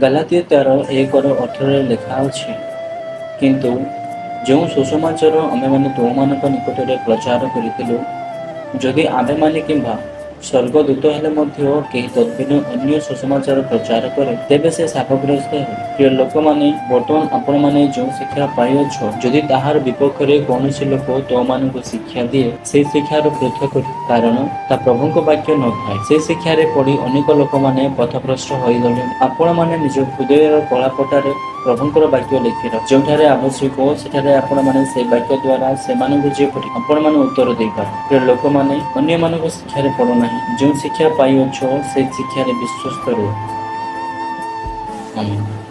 ଗାଲାତିଆ 13:1-18 ଲେଖା ଅଛି, କିନ୍ତୁ ଯେଉଁ ସୁସମାଚାର ଆମେମାନେ ତୁମମାନଙ୍କ ନିକଟରେ ପ୍ରଚାର କରିଥିଲୁ, ଯଦି ଆମ୍ଭେମାନେ କିମ୍ବା ସ୍ୱର୍ଗଦୂତ ହେଲେ ମଧ୍ୟ କେହି ତଦ୍ଭିନ୍ନ ଅନ୍ୟ ସୁସମାଚାର ପ୍ରଚାର କରେ, ତେବେ ସେ ଶାପଗ୍ରସ୍ତ ହେବେ। ପ୍ରିୟ ଲୋକମାନେ, ବର୍ତ୍ତମାନ ଆପଣମାନେ ଯେଉଁ ଶିକ୍ଷା ପାଇଅଛ, ଯଦି ତାହାର ବିପକ୍ଷରେ କୌଣସି ଲୋକ ତୁମମାନଙ୍କୁ ଶିକ୍ଷା ଦିଏ, ସେହି ଶିକ୍ଷାରୁ ପୃଥକ୍ କରି, କାରଣ ତାହା ପ୍ରଭୁଙ୍କ ବାକ୍ୟ ନଥାଏ। ସେହି ଶିକ୍ଷାରେ ପଡ଼ି ଅନେକ ଲୋକମାନେ ପଥଭ୍ରଷ୍ଟ ହୋଇଗଲେଣି। ଆପଣମାନେ ନିଜ ହୃଦୟର କଳାପଟାରେ ପ୍ରଭୁଙ୍କର ବାକ୍ୟ ଲେଖି ରଖ। ଯେଉଁଠାରେ ଆବଶ୍ୟକ, ସେଠାରେ ଆପଣମାନେ ସେହି ବାକ୍ୟ ଦ୍ୱାରା ସେମାନଙ୍କୁ ଯେପରି ଆପଣମାନେ ଉତ୍ତର ଦେଇପାର। ପ୍ରିୟ ଲୋକମାନେ, ଅନ୍ୟମାନଙ୍କ ଶିକ୍ଷାରେ ପଡ଼ ନାହିଁ। ଯେଉଁ ଶିକ୍ଷା ପାଇଅଛ, ସେହି ଶିକ୍ଷାରେ ବିଶ୍ୱସ୍ତ ରୁହ। ଆମେନ୍।